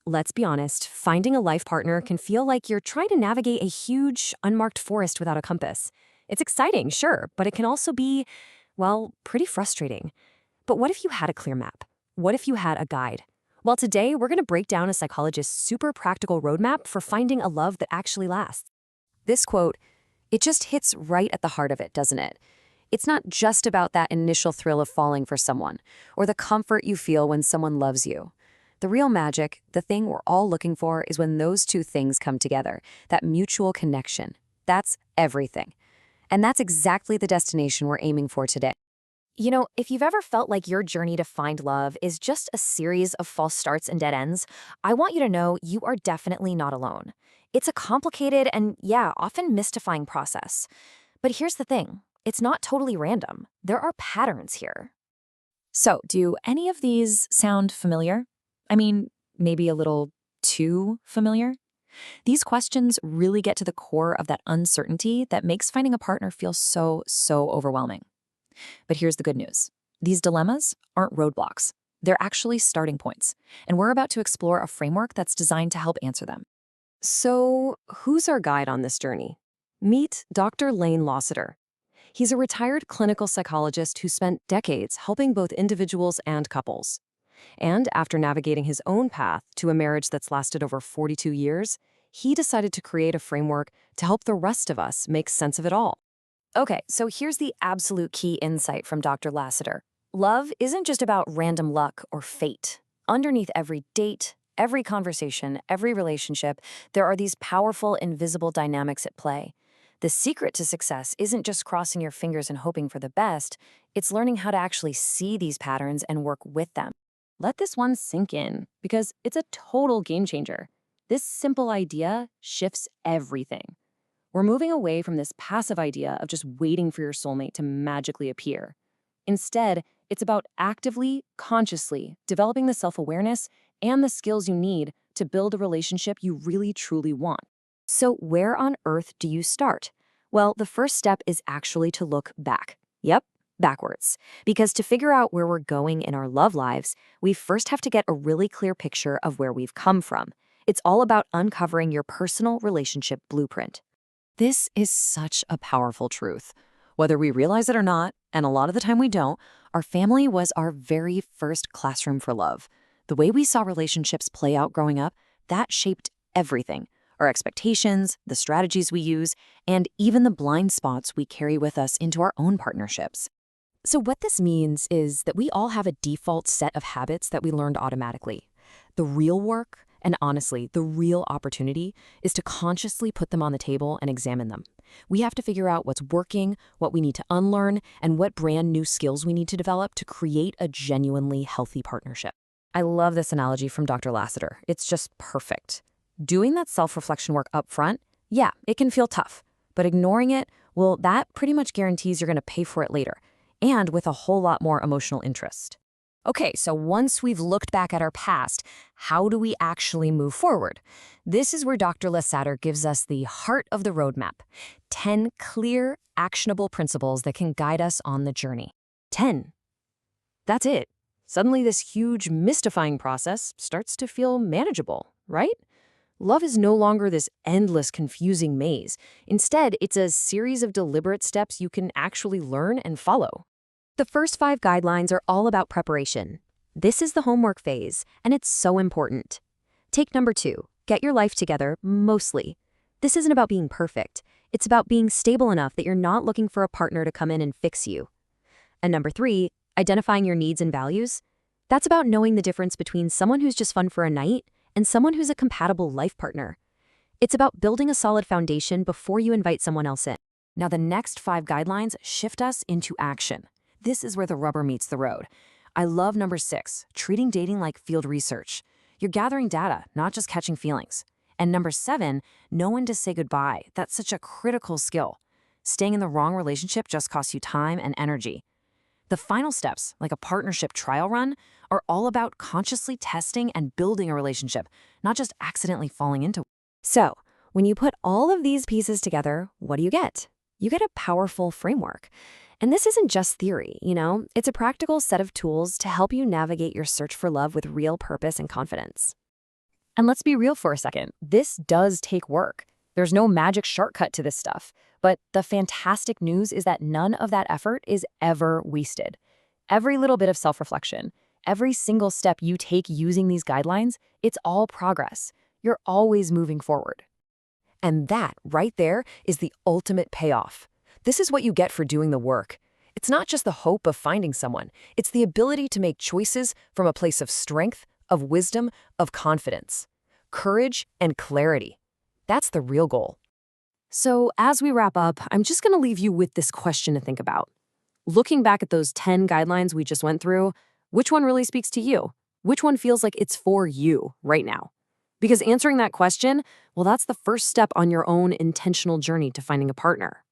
Let's be honest, finding a life partner can feel like you're trying to navigate a huge, unmarked forest without a compass. It's exciting, sure, but it can also be, well, pretty frustrating. But what if you had a clear map? What if you had a guide? Well, today we're going to break down a psychologist's super practical roadmap for finding a love that actually lasts. This quote, it just hits right at the heart of it, doesn't it? It's not just about that initial thrill of falling for someone, or the comfort you feel when someone loves you. The real magic, the thing we're all looking for, is when those two things come together, that mutual connection. That's everything. And that's exactly the destination we're aiming for today. You know, if you've ever felt like your journey to find love is just a series of false starts and dead ends, I want you to know you are definitely not alone. It's a complicated and, yeah, often mystifying process. But here's the thing, it's not totally random. There are patterns here. So, do any of these sound familiar? I mean, maybe a little too familiar? These questions really get to the core of that uncertainty that makes finding a partner feel so overwhelming. But here's the good news. These dilemmas aren't roadblocks. They're actually starting points, and we're about to explore a framework that's designed to help answer them. So, who's our guide on this journey? Meet Dr. Lane Lasater. He's a retired clinical psychologist who spent decades helping both individuals and couples. And after navigating his own path to a marriage that's lasted over 42 years, he decided to create a framework to help the rest of us make sense of it all. Okay, so here's the absolute key insight from Dr. Lasater. Love isn't just about random luck or fate. Underneath every date, every conversation, every relationship, there are these powerful, invisible dynamics at play. The secret to success isn't just crossing your fingers and hoping for the best, it's learning how to actually see these patterns and work with them. Let this one sink in, because it's a total game changer. This simple idea shifts everything. We're moving away from this passive idea of just waiting for your soulmate to magically appear. Instead, it's about actively, consciously developing the self-awareness and the skills you need to build a relationship you really truly want. So where on earth do you start? Well, the first step is actually to look back. Yep, backwards. Because to figure out where we're going in our love lives, we first have to get a really clear picture of where we've come from. It's all about uncovering your personal relationship blueprint. This is such a powerful truth. Whether we realize it or not, and a lot of the time we don't, our family was our very first classroom for love. The way we saw relationships play out growing up, that shaped everything. Our expectations, the strategies we use, and even the blind spots we carry with us into our own partnerships. So what this means is that we all have a default set of habits that we learned automatically. The real work, and honestly, the real opportunity, is to consciously put them on the table and examine them. We have to figure out what's working, what we need to unlearn, and what brand new skills we need to develop to create a genuinely healthy partnership. I love this analogy from Dr. Lasater. It's just perfect. Doing that self-reflection work up front, yeah, it can feel tough. But ignoring it, well, that pretty much guarantees you're going to pay for it later, and with a whole lot more emotional interest. Okay, so once we've looked back at our past, how do we actually move forward? This is where Dr. Lasater gives us the heart of the roadmap. 10 clear, actionable principles that can guide us on the journey. 10. That's it. Suddenly this huge, mystifying process starts to feel manageable, right? Love is no longer this endless, confusing maze. Instead, it's a series of deliberate steps you can actually learn and follow. The first 5 guidelines are all about preparation. This is the homework phase, and it's so important. Take number 2, get your life together, mostly. This isn't about being perfect. It's about being stable enough that you're not looking for a partner to come in and fix you. And number 3, identifying your needs and values. That's about knowing the difference between someone who's just fun for a night and someone who's a compatible life partner. It's about building a solid foundation before you invite someone else in. Now, the next 5 guidelines shift us into action. This is where the rubber meets the road. I love number 6, treating dating like field research. You're gathering data, not just catching feelings. And number 7, know when to say goodbye. That's such a critical skill. Staying in the wrong relationship just costs you time and energy. The final steps, like a partnership trial run, are all about consciously testing and building a relationship, not just accidentally falling into it. So, when you put all of these pieces together, what do you get? You get a powerful framework. And this isn't just theory, it's a practical set of tools to help you navigate your search for love with real purpose and confidence. And let's be real for a second. This does take work. There's no magic shortcut to this stuff. But the fantastic news is that none of that effort is ever wasted. Every little bit of self-reflection, every single step you take using these guidelines, it's all progress. You're always moving forward. And that, right there, is the ultimate payoff. This is what you get for doing the work. It's not just the hope of finding someone. It's the ability to make choices from a place of strength, of wisdom, of confidence, courage, and clarity. That's the real goal. So as we wrap up, I'm just going to leave you with this question to think about. Looking back at those 10 guidelines we just went through, which one really speaks to you? Which one feels like it's for you right now? Because answering that question, well, that's the first step on your own intentional journey to finding a partner.